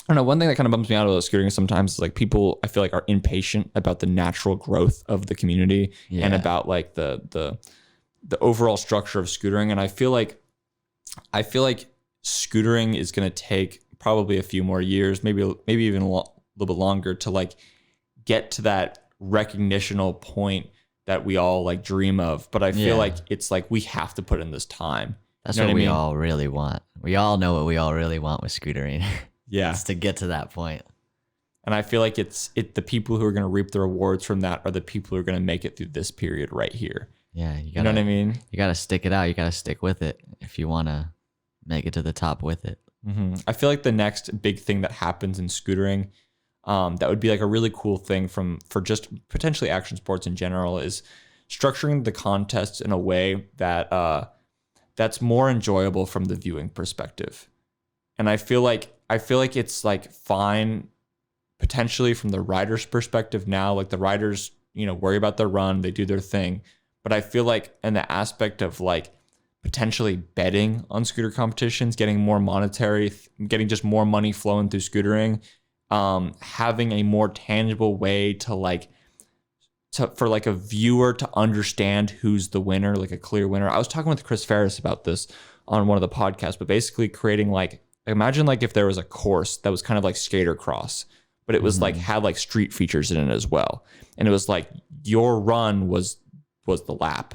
I don't know, one thing that kind of bums me out about scootering sometimes is like people, I feel like, are impatient about the natural growth of the community and about like the overall structure of scootering. And I feel like scootering is going to take probably a few more years, maybe even a little bit longer to like get to that recognitional point that we all like dream of. But I feel like it's like we have to put in this time. That's you know what we I mean? all really want. We all know what we all really want with scootering. Yeah. It's to get to that point. And I feel like the people who are going to reap the rewards from that are the people who are going to make it through this period right here. Yeah. You know what I mean? You got to stick it out. You got to stick with it if you want to make it to the top with it. Mm-hmm. I feel like the next big thing that happens in scootering, that would be like a really cool thing for just potentially action sports in general, is structuring the contests in a way that that's more enjoyable from the viewing perspective. And I feel like it's like fine potentially from the rider's perspective now, like the riders, you know, worry about their run, they do their thing. But I feel like in the aspect of like potentially betting on scooter competitions, getting more monetary, getting just more money flowing through scootering, having a more tangible way for like a viewer to understand who's the winner, like a clear winner. I was talking with Chris Ferris about this on one of the podcasts, but basically creating like, imagine like if there was a course that was kind of like skater cross, but it was like had like street features in it as well. And it was like your run was the lap.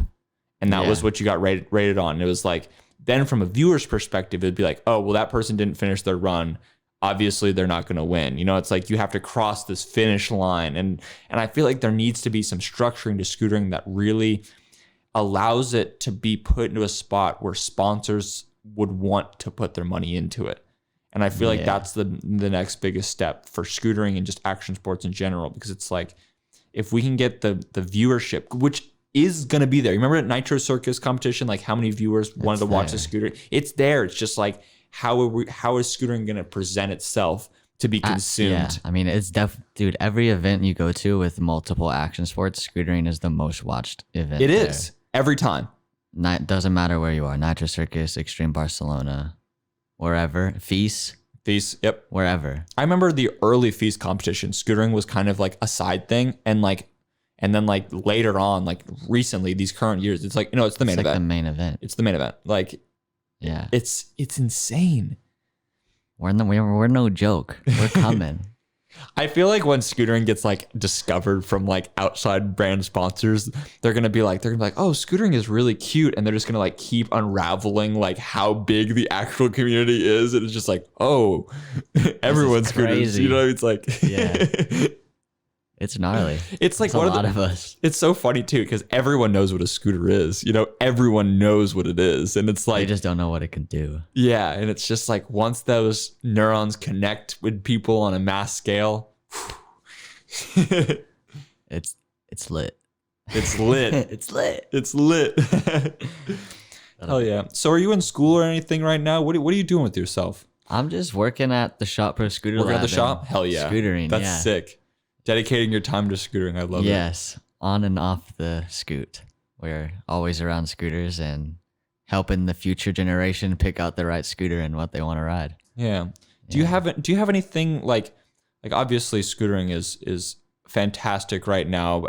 And that was what you got rated on. And it was like, then from a viewer's perspective, it'd be like, oh, well, that person didn't finish their run. obviously they're not going to win. You know, it's like you have to cross this finish line. And I feel like there needs to be some structuring to scootering that really allows it to be put into a spot where sponsors would want to put their money into it. And I feel like that's the next biggest step for scootering and just action sports in general, because it's like, if we can get the viewership, which is going to be there. You remember at Nitro Circus competition, like how many viewers wanted to watch the scooter? It's there. It's just like, how is scootering going to present itself to be consumed? Yeah, I mean, it's dude, every event you go to with multiple action sports, scootering is the most watched event. It is every time. Doesn't matter where you are. Nitro Circus, Extreme Barcelona, wherever. Feast, yep. Wherever. I remember the early Feast competition, scootering was kind of like a side thing. And then like later on, like recently, these current years, it's like, it's the main event. The main event. It's the main event. Like, yeah, it's insane. We're no joke. We're coming. I feel like when scootering gets like discovered from like outside brand sponsors, they're gonna be like, oh, scootering is really cute, and they're just gonna like keep unraveling like how big the actual community is, and it's just like, oh, everyone's scooters. You know, it's like, yeah, it's gnarly. It's like a lot of us. It's so funny too, because everyone knows what a scooter is. You know, everyone knows what it is, and it's like they just don't know what it can do. Yeah, and it's just like once those neurons connect with people on a mass scale, it's lit. It's lit. It's lit. It's lit. Hell yeah! So, are you in school or anything right now? What are you doing with yourself? I'm just working at the Shop Pro Scooter Lab. Working at the shop? Hell yeah! Scootering. That's sick. Dedicating your time to scootering. I love it. Yes, on and off the scoot. We're always around scooters and helping the future generation pick out the right scooter and what they want to ride. Yeah. Do you have anything like obviously scootering is fantastic right now.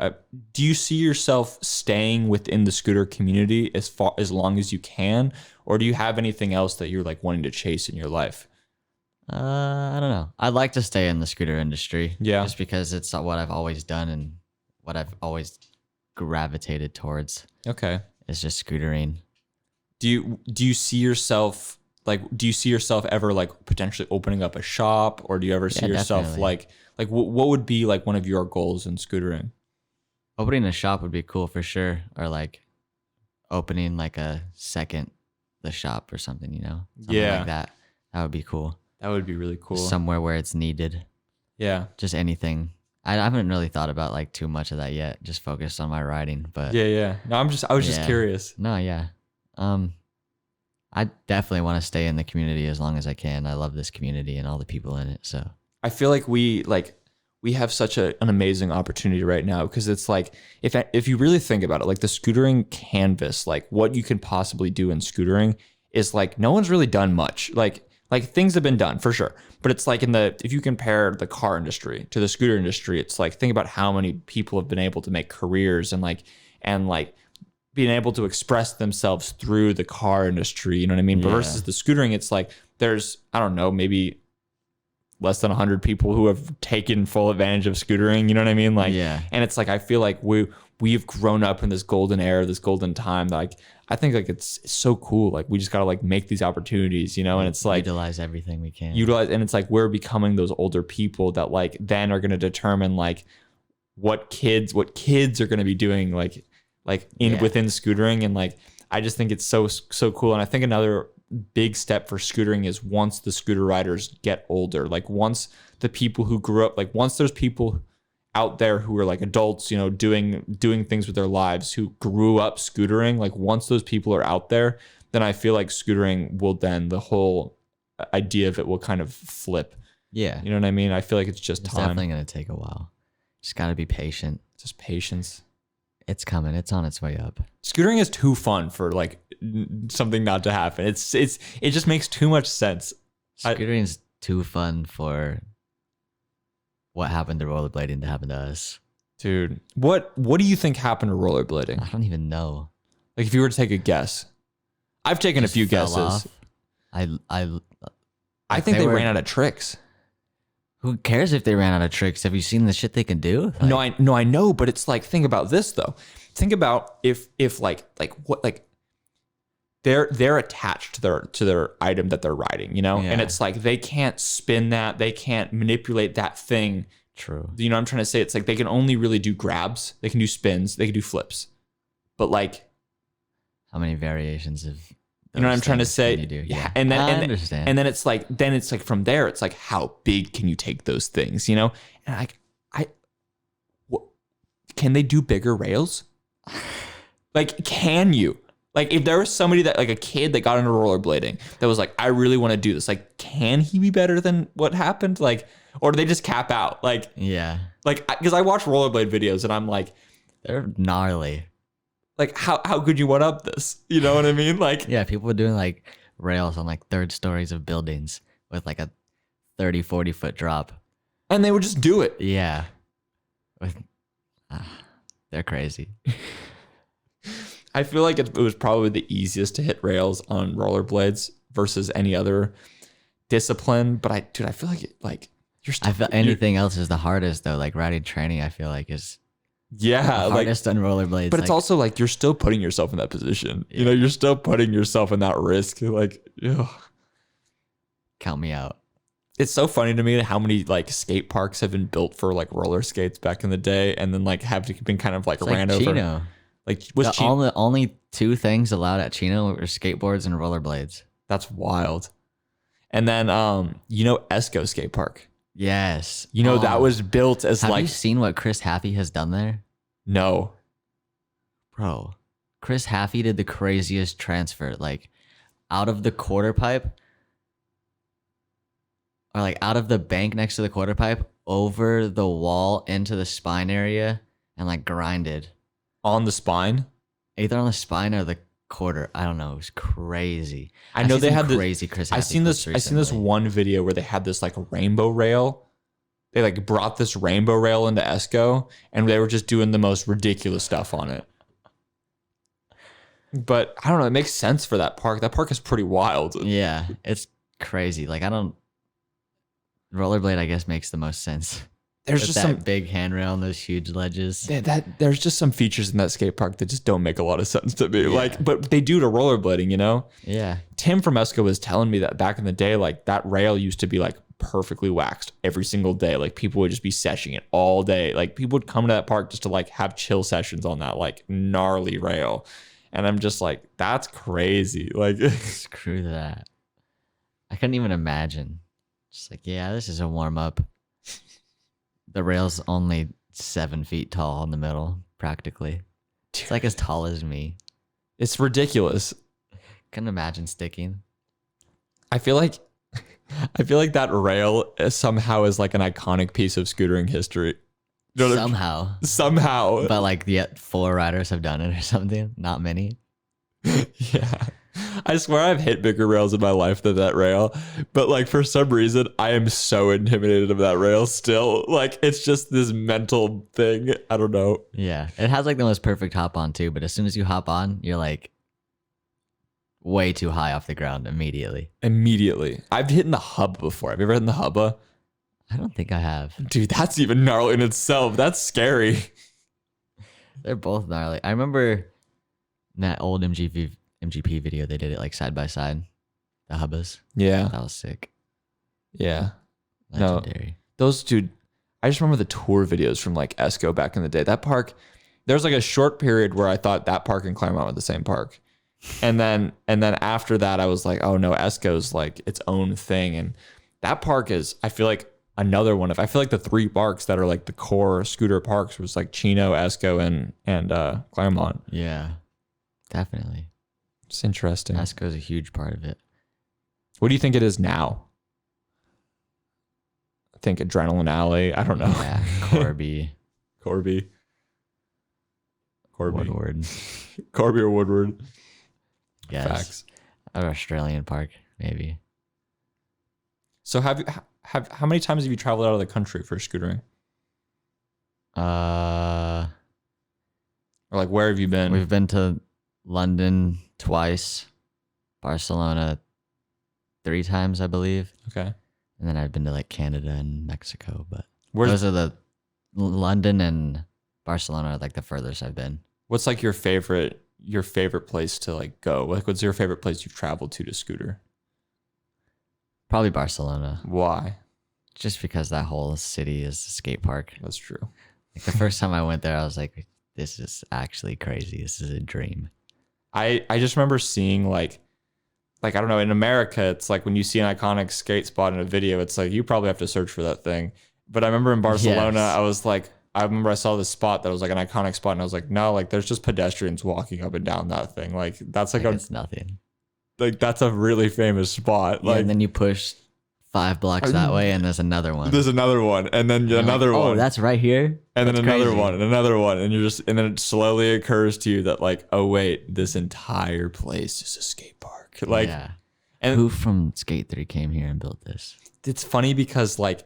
Do you see yourself staying within the scooter community as long as you can, or do you have anything else that you're like wanting to chase in your life? I don't know. I'd like to stay in the scooter industry. Yeah. Just because it's what I've always done and what I've always gravitated towards. Okay. Is just scootering. Do you see yourself ever like potentially opening up a shop, or do you ever see yourself definitely. like what would be like one of your goals in scootering? Opening a shop would be cool for sure, or like opening like the shop or something, something like that. That would be cool. That would be really cool. Somewhere where it's needed. Yeah. Just anything. I haven't really thought about like too much of that yet. Just focused on my riding, but yeah. No, I was just curious. No, yeah. I definitely want to stay in the community as long as I can. I love this community and all the people in it. So I feel like we have such an amazing opportunity right now, because it's like if you really think about it, like the scootering canvas, like what you can possibly do in scootering is like no one's really done much. Like things have been done for sure, but it's like if you compare the car industry to the scooter industry, it's like think about how many people have been able to make careers and being able to express themselves through the car industry, you know what I mean? But versus the scootering, it's like there's, I don't know, maybe less than 100 people who have taken full advantage of scootering, you know what I mean? And it's like I feel like we've grown up in this golden era, this golden time that like I think like it's so cool. Like we just gotta like make these opportunities, and it's like utilize everything we can. And it's like we're becoming those older people that like then are gonna determine like what kids are gonna be doing like within scootering. And like I just think it's so cool. And I think another big step for scootering is once the scooter riders get older, like once the people who grew up, like once there's people out there who are like adults, doing things with their lives, who grew up scootering, like once those people are out there, then I feel like scootering will, then the whole idea of it will kind of flip. Yeah. You know what I mean? I feel like it's just time. Definitely going to take a while. Just got to be patient. Just patience. It's coming. It's on its way up. Scootering is too fun for like something not to happen. It just makes too much sense. Scootering's too fun for what happened to rollerblading to happen to us. Dude, what do you think happened to rollerblading? I don't even know. Like if you were to take a guess. I've taken a few guesses. Off. I think they ran out of tricks. Who cares if they ran out of tricks? Have you seen the shit they can do? Like, I know, but it's like, think about this though. Think about if they're attached to their item that they're riding, you know? Yeah. And it's like they can't spin that, they can't manipulate that thing. True. You know what I'm trying to say? It's like they can only really do grabs, they can do spins, they can do flips. But like, how many variations of you know what I'm trying to say? You do? Yeah. And then I understand. And then it's like from there it's like how big can you take those things, you know? And like can they do bigger rails? Like, can you? Like, if there was somebody that, like a kid that got into rollerblading that was like, I really want to do this, like, can he be better than what happened? Like, or do they just cap out? Like, yeah. Like, because I watch rollerblade videos and I'm like, they're gnarly. Like, how could you one up this? You know what I mean? Like, yeah, people were doing like rails on like third stories of buildings with like a 30, 40 foot drop. And they would just do it. Yeah. They're crazy. I feel like it was probably the easiest to hit rails on rollerblades versus any other discipline. But I feel like you're still. I feel anything else is the hardest though. Like riding training, I feel like is the hardest on rollerblades. But it's also like you're still putting yourself in that position. Yeah. You know, you're still putting yourself in that risk. Like, ugh. Count me out. It's so funny to me how many like skate parks have been built for like roller skates back in the day, and then like have been kind of like it's ran like over. Chino. Like was the only two things allowed at Chino were skateboards and rollerblades. That's wild. And then you know Esco skate park. Yes. You know that was built as have like. Have you seen what Chris Haffey has done there? No. Bro, Chris Haffey did the craziest transfer, like out of the quarter pipe, or like out of the bank next to the quarter pipe, over the wall into the spine area, and like grinded. On the spine? Either on the spine or the quarter. I don't know. It was crazy. I know they had crazy Chris Haffey. I seen this one video where they had this like rainbow rail. They like brought this rainbow rail into Esco, and they were just doing the most ridiculous stuff on it. But I don't know. It makes sense for that park. That park is pretty wild. Yeah, it's crazy. Like rollerblade, I guess, makes the most sense. There's with just that some big handrail and those huge ledges. There's just some features in that skate park that just don't make a lot of sense to me. Yeah. Like, but they do to rollerblading, you know? Yeah. Tim from Esco was telling me that back in the day, like that rail used to be like perfectly waxed every single day. Like people would just be seshing it all day. Like people would come to that park just to like have chill sessions on that like gnarly rail. And I'm just like, that's crazy. Like screw that. I couldn't even imagine. Just like, yeah, this is a warm up. The rail's only 7 feet tall in the middle, practically. It's like as tall as me. It's ridiculous. Couldn't imagine sticking. I feel like that rail somehow is like an iconic piece of scootering history. You know somehow. But like yet 4 riders have done it or something. Not many. Yeah. I swear I've hit bigger rails in my life than that rail, but like for some reason I am so intimidated of that rail still. Like it's just this mental thing. I don't know. Yeah, it has like the most perfect hop on too, but as soon as you hop on, you're like way too high off the ground immediately. I've hit in the hub before. Have you ever hit in the hubba? I don't think I have. Dude, that's even gnarly in itself. That's scary. They're both gnarly. I remember that old MGP video, they did it like side by side, the hubbas. Yeah, that was sick. Yeah, legendary. No, those dude. I just remember the tour videos from like Esco back in the day. That park, there was like a short period where I thought that park and Claremont were the same park, and then after that I was like, oh no, Esco's like its own thing, and that park is, I feel like, another one of, I feel like the 3 parks that are like the core scooter parks was like Chino, Esco, and Claremont. Yeah, definitely. It's interesting. Esco is a huge part of it. What do you think it is now? I think Adrenaline Alley. I don't know. Yeah, Corby. Woodward. Corby or Woodward. Yes. Facts. An Australian park, maybe. So how many times have you traveled out of the country for scootering? Or like where have you been? We've been to London twice, Barcelona 3 times, I believe. Okay. And then I've been to like Canada and Mexico, but those are the London and Barcelona are like the furthest I've been. What's like your favorite your favorite place to like go? Like, what's your favorite place you've traveled to scooter? Probably Barcelona, Why? just because that whole city is a skate park. That's true. Like the first time I went there, I was like, this is actually crazy. This is a dream. I just remember seeing like I don't know, in America, it's like when you see an iconic skate spot in a video, it's like you probably have to search for that thing. But I remember in Barcelona, Yes. I was like, I remember I saw this spot that was like an iconic spot, and I was like, no, like there's just pedestrians walking up and down that thing. Like that's like It's nothing. like that's a really famous spot. Yeah, Like and then you push 5 blocks that way, and there's another one. there's another one, and then And you're another like, one. Oh, that's right here. And then That's another crazy. one and another one. And and then it slowly occurs to you that like, oh wait, this entire place is a skate park. Like, yeah. and Who from Skate 3 came here and built this? it's funny because like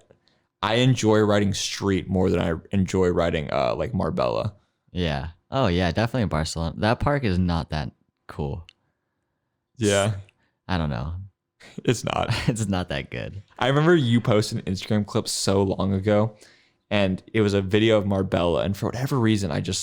I enjoy riding street more than I enjoy riding like Marbella. Yeah. Oh yeah, definitely in Barcelona. That park is not that cool. Yeah, I don't know. it's not. It's not that good. I remember you posted an Instagram clip so long ago, and it was a video of Marbella, and for whatever reason, I just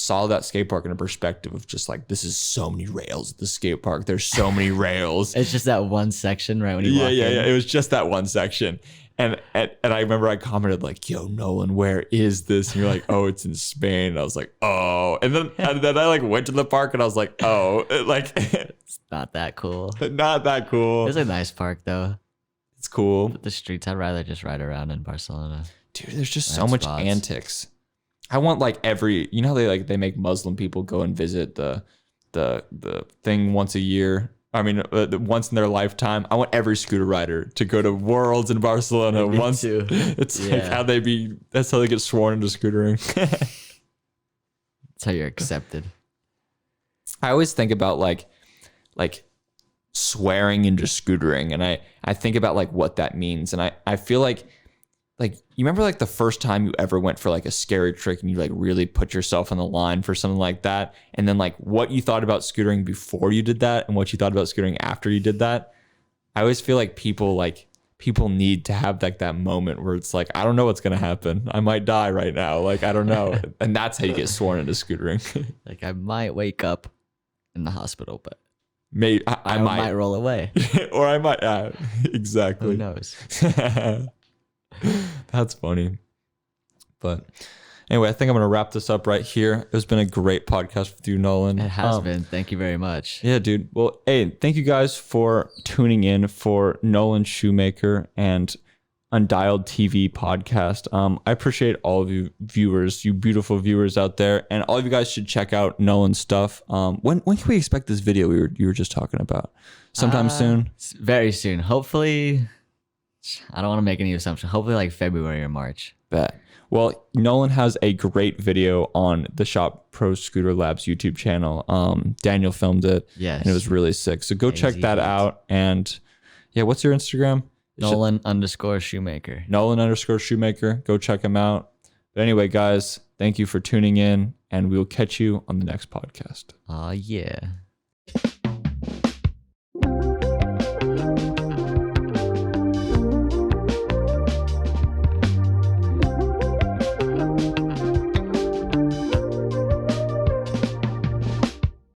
saw that skate park in a perspective of just like, this is so many rails at the skate park. There's so many rails. It's just that one section right when you Yeah, walk yeah, in. yeah. It was just that one section. And I remember I commented like, yo, Nolan, where is this? And you're like, oh, it's in Spain. And I was like, oh. And then I like went to the park and I was like, oh, like It's not that cool. not that cool. It's a nice park though. It's cool. But the streets, I'd rather just ride around in Barcelona. Dude, there's just so Nice much spots. antics. I want like you know how they make Muslim people go and visit the thing once a year. I mean, once in their lifetime. I want every scooter rider to go to Worlds in Barcelona Me once. too. It's like Yeah. that's how they get sworn into scootering. That's how you're accepted. I always think about like swearing into scootering, and I think about like what that means, and I feel like you remember like the first time you ever went for like a scary trick and you like really put yourself on the line for something like that, and then like what you thought about scootering before you did that and what you thought about scootering after you did that. I always feel like people need to have like that moment where it's like, I don't know what's gonna happen. I might die right now. Like I don't know, and that's how you get sworn into scootering. Like I might wake up in the hospital, but Maybe I might roll away. or I might. Exactly. Who knows? That's funny. But anyway, I think I'm going to wrap this up right here. It's been a great podcast with you, Nolan. It has been. Thank you very much. Yeah, dude. Well, hey, thank you guys for tuning in for Nolan Shoemaker and UndialedTV podcast. I appreciate all of you viewers, you beautiful viewers out there, and all of you guys should check out Nolan's stuff. When can we expect this video you were just talking about? Sometime soon? Very soon. Hopefully, I don't want to make any assumption. Hopefully like February or March. Bet. Well, Nolan has a great video on the Shop Pro Scooter Labs YouTube channel. Daniel filmed it. Yes. And it was really sick. So go check that AZ8. out. And yeah, what's your Instagram? Nolan_Shoemaker. Nolan_Shoemaker. Go check him out. But anyway, guys, thank you for tuning in, and we'll catch you on the next podcast. Yeah.